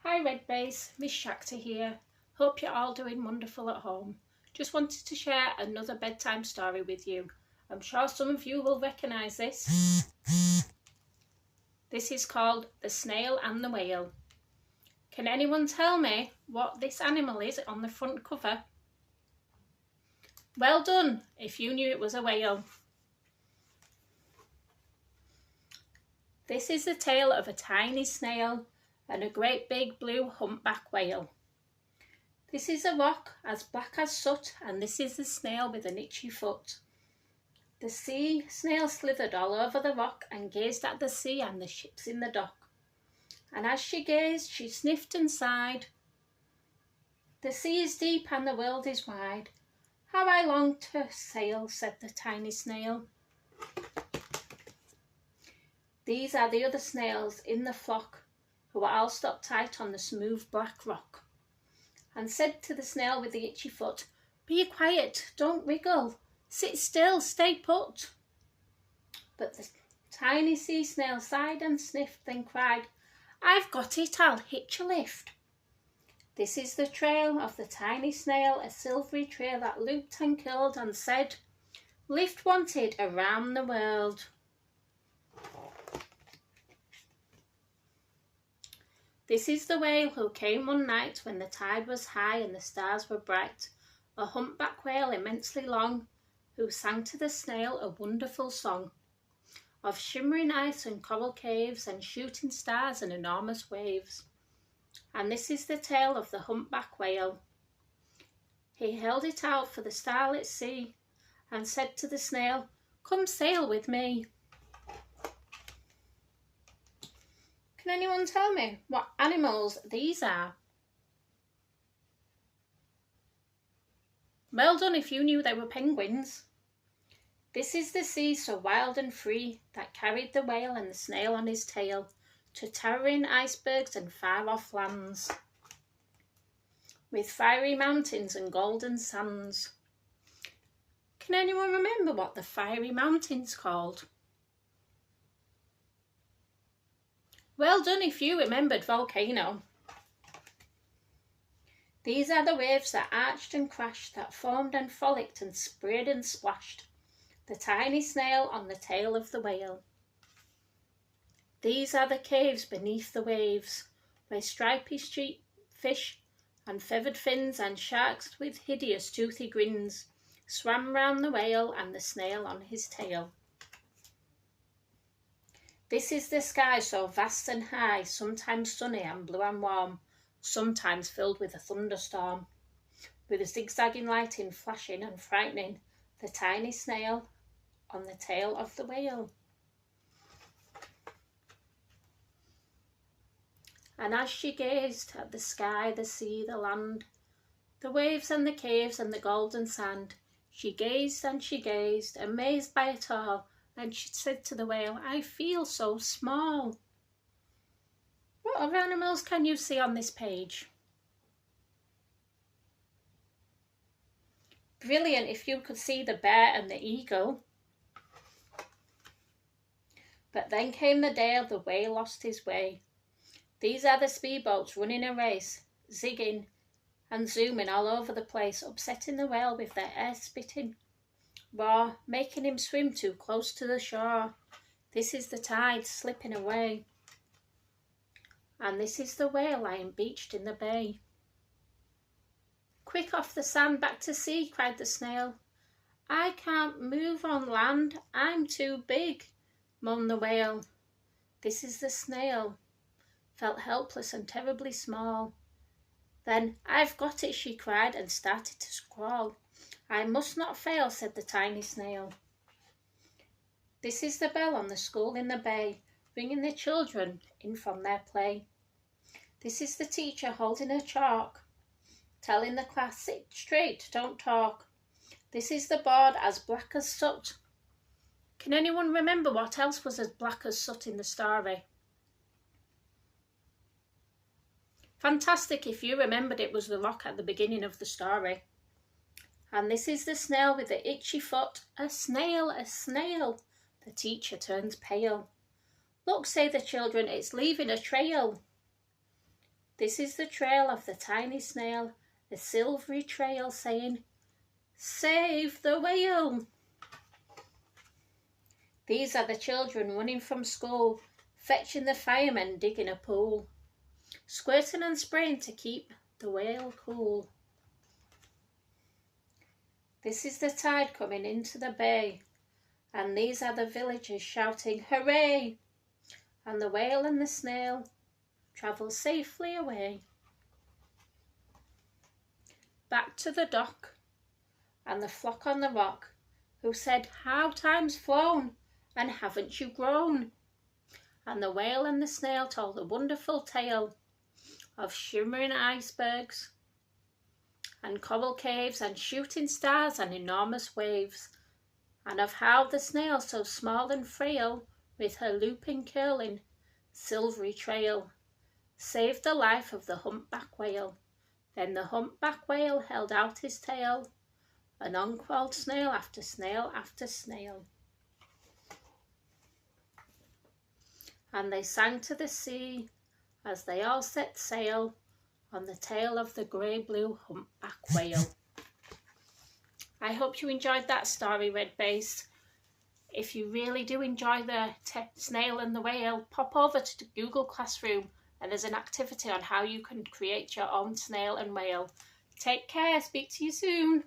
Hi Red Base, Miss Shakti here. Hope you're all doing wonderful at home. Just wanted to share another bedtime story with you. I'm sure some of you will recognise this. This is called The Snail and the Whale. Can anyone tell me what this animal is on the front cover? Well done if you knew it was a whale. This is the tale of a tiny snail and a great big blue humpback whale. This is a rock as black as soot, and this is the snail with an itchy foot. The sea snail slithered all over the rock and gazed at the sea and the ships in the dock. And as she gazed, she sniffed and sighed. The sea is deep and the world is wide. How I long to sail, said the tiny snail. These are the other snails in the flock, who are all stopped tight on the smooth black rock, and said to the snail with the itchy foot, "Be quiet, don't wriggle, sit still, stay put." But the tiny sea snail sighed and sniffed, then cried, "I've got it, I'll hitch a lift." This is the trail of the tiny snail, a silvery trail that looped and curled and said, "Lift wanted around the world." This is the whale who came one night when the tide was high and the stars were bright, a humpback whale immensely long, who sang to the snail a wonderful song of shimmering ice and coral caves and shooting stars and enormous waves. And this is the tale of the humpback whale. He held it out for the starlit sea and said to the snail, "Come sail with me." Can anyone tell me what animals these are? Well done if you knew they were penguins. This is the sea so wild and free that carried the whale and the snail on his tail to towering icebergs and far-off lands, with fiery mountains and golden sands. Can anyone remember what the fiery mountain's called? Well done if you remembered volcano. These are the waves that arched and crashed, that foamed and frolicked and sprayed and splashed the tiny snail on the tail of the whale. These are the caves beneath the waves, where stripy street fish and feathered fins and sharks with hideous toothy grins swam round the whale and the snail on his tail. This is the sky so vast and high, sometimes sunny and blue and warm, sometimes filled with a thunderstorm, with a zigzagging lightning flashing and frightening the tiny snail on the tail of the whale. And as she gazed at the sky, the sea, the land, the waves and the caves and the golden sand, she gazed, amazed by it all, and she said to the whale, "I feel so small." What other animals can you see on this page? Brilliant if you could see the bear and the eagle. But then came the day the whale lost his way. These are the speedboats running a race, zigging and zooming all over the place, upsetting the whale with their air-spitting roar, making him swim too close to the shore. This is the tide slipping away. And this is the whale lying beached in the bay. "Quick off the sand, back to sea," cried the snail. "I can't move on land, I'm too big," moaned the whale. This is the snail, felt helpless and terribly small. Then, "I've got it," she cried, and started to crawl. "I must not fail," said the tiny snail. This is the bell on the school in the bay, ringing the children in from their play. This is the teacher holding her chalk, telling the class, "Sit straight, don't talk." This is the board as black as soot. Can anyone remember what else was as black as soot in the story? Fantastic if you remembered it was the rock at the beginning of the story. And this is the snail with the itchy foot. "A snail, a snail." The teacher turns pale. "Look," say the children, "it's leaving a trail." This is the trail of the tiny snail, a silvery trail saying, "Save the whale." These are the children running from school, fetching the firemen digging a pool, squirting and spraying to keep the whale cool. This is the tide coming into the bay, and these are the villagers shouting, "Hooray!" And the whale and the snail travel safely away. Back to the dock, and the flock on the rock, who said, "How time's flown, and haven't you grown?" And the whale and the snail told a wonderful tale of shimmering icebergs and coral caves and shooting stars and enormous waves, and of how the snail, so small and frail, with her looping, curling, silvery trail, saved the life of the humpback whale. Then the humpback whale held out his tail, and on crawled snail after snail after snail. And they sang to the sea as they all set sail on the tail of the grey-blue humpback whale. I hope you enjoyed that story, Red Base. If you really do enjoy the snail and the whale, pop over to Google Classroom and there's an activity on how you can create your own snail and whale. Take care, speak to you soon.